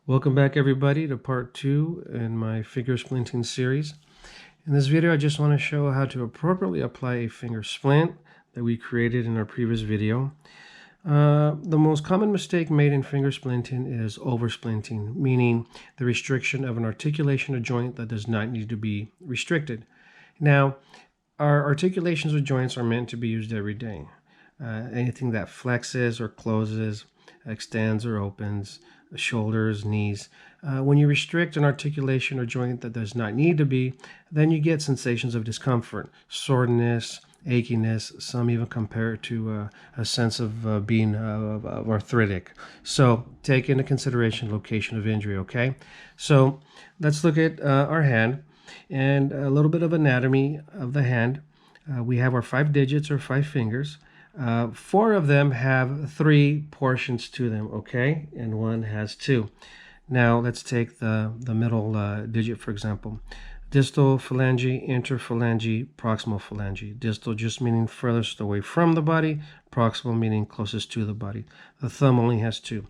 Welcome back everybody to part 2 in my finger splinting series. In this video I just want to show how to appropriately apply a finger splint that we created in our previous video. The most common mistake made in finger splinting is oversplinting, meaning the restriction of an articulation of joint that does not need to be restricted. Now, our articulations of joints are meant to be used every day. Anything that flexes or closes, extends or opens, shoulders, knees. When you restrict an articulation or joint that does not need to be, then you get sensations of discomfort, soreness, achiness. Some even compare it to a sense of being arthritic. So take into consideration location of injury, okay? So let's look at our hand and a little bit of anatomy of the hand. We have our 5 digits or 5 fingers. 4 of them have 3 portions to them, okay? And 1 has 2. Now let's take the middle digit, for example. Distal phalange, interphalange, proximal phalange. Distal just meaning furthest away from the body, proximal meaning closest to the body. The thumb only has 2.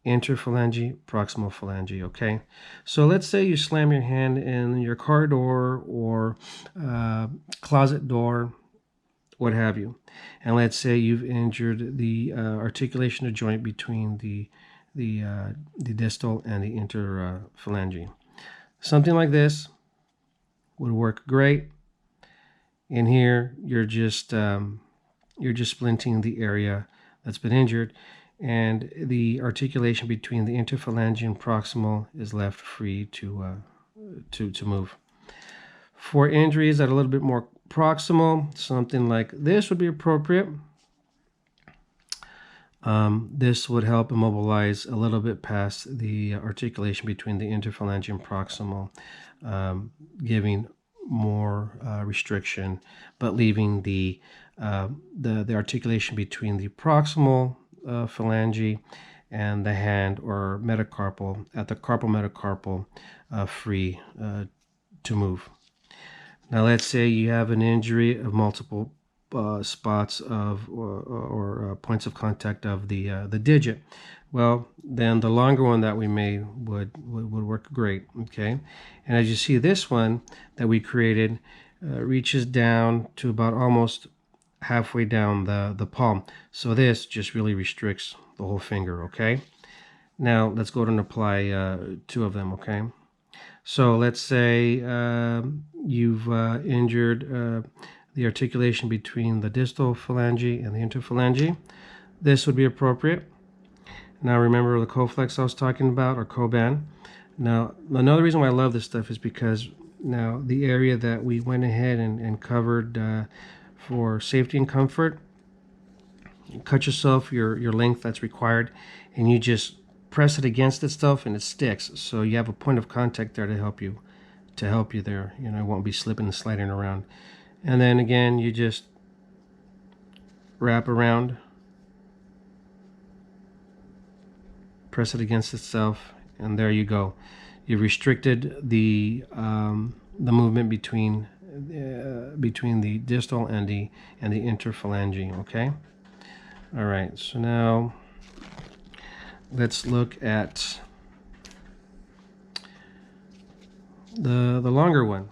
Interphalange, proximal phalange, okay? So let's say you slam your hand in your car door or closet door, what have you, and let's say you've injured the articulation of joint between the distal and the interphalange. Something like this would work great. In here, you're just splinting the area that's been injured, and the articulation between the interphalange and proximal is left free to move. For injuries that are a little bit more proximal, something like this would be appropriate. This would help immobilize a little bit past the articulation between the interphalange and proximal, giving more restriction, but leaving the articulation between the proximal phalange and the hand or metacarpal at the carpal metacarpal free to move. Now let's say you have an injury of multiple spots of or points of contact of the digit. Well, then the longer one that we made would work great, okay? And as you see, this one that we created reaches down to about almost halfway down the palm. So this just really restricts the whole finger, okay? Now let's go ahead and apply 2 of them, okay? So let's say you've injured the articulation between the distal phalange and the interphalange. This would be appropriate. Now remember the coflex I was talking about, or coban. Now another reason why I love this stuff is because now the area that we went ahead and covered for safety and comfort, you cut yourself your length that's required, and you just press it against itself and it sticks. So you have a point of contact there to help you there. You know, it won't be slipping and sliding around. And then again, you just wrap around, press it against itself, and there you go. You've restricted the movement between the distal and the interphalange. Okay. All right. So now let's look at the longer one.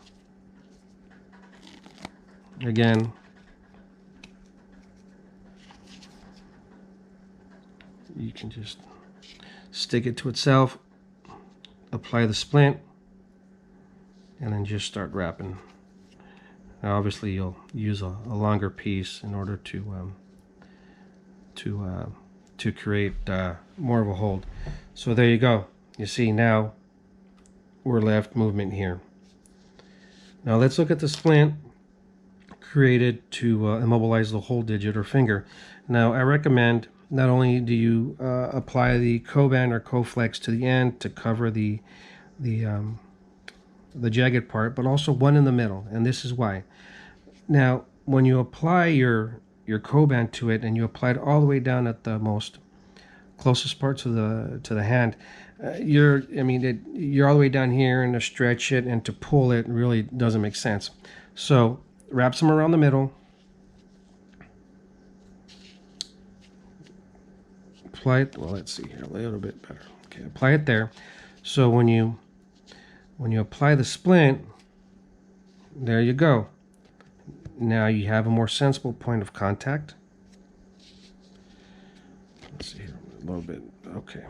Again, you can just stick it to itself, apply the splint, and then just start wrapping. Now obviously you'll use a longer piece in order to create more of a hold. So there you go. You see, now we're left movement here. Now let's look at the splint created to immobilize the whole digit or finger. Now I recommend not only do you apply the coban or coflex to the end to cover the jagged part, but also one in the middle, and this is why. Now when you apply your coban to it and you apply it all the way down at the most closest part to the hand, you're all the way down here, and to stretch it and to pull it really doesn't make sense. So wrap some around the middle, apply it, well, let's see here, a little bit better. Okay, apply it there. So when you apply the splint, there you go. Now you have a more sensible point of contact. Let's see here a little bit. Okay,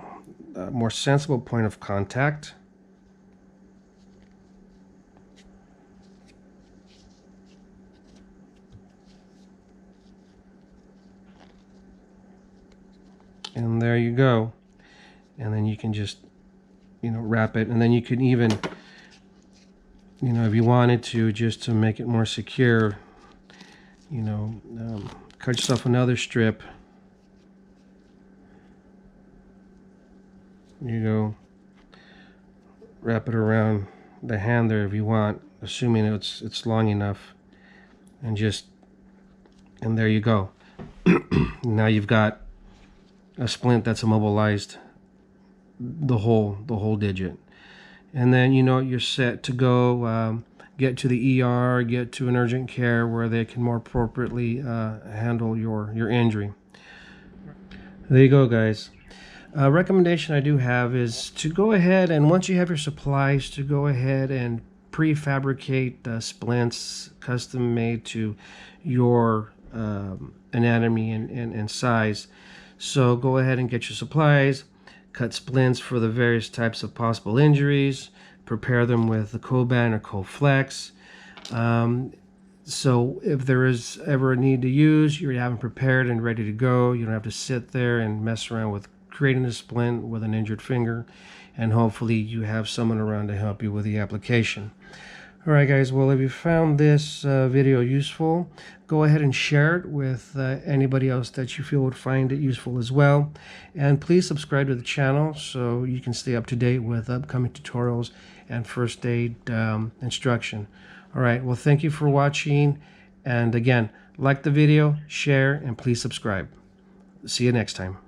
more sensible point of contact. And there you go. And then you can just, wrap it. And then you can even, if you wanted to, just to make it more secure, cut yourself another strip. You go, wrap it around the hand there if you want, assuming it's long enough, and there you go. Now you've got a splint that's immobilized the whole digit, and then you're set to go get to the ER, get to an urgent care where they can more appropriately handle your injury. There you go, guys. A recommendation I do have is to go ahead and, once you have your supplies, to go ahead and prefabricate splints custom made to your anatomy and size. So go ahead and get your supplies, cut splints for the various types of possible injuries, prepare them with the Coban or Coflex. So if there is ever a need to use, you have them prepared and ready to go. You don't have to sit there and mess around with creating a splint with an injured finger, and hopefully you have someone around to help you with the application. Alright guys, well, if you found this video useful, go ahead and share it with anybody else that you feel would find it useful as well. And please subscribe to the channel so you can stay up to date with upcoming tutorials and first aid instruction. Alright, well, thank you for watching, and again, like the video, share, and please subscribe. See you next time.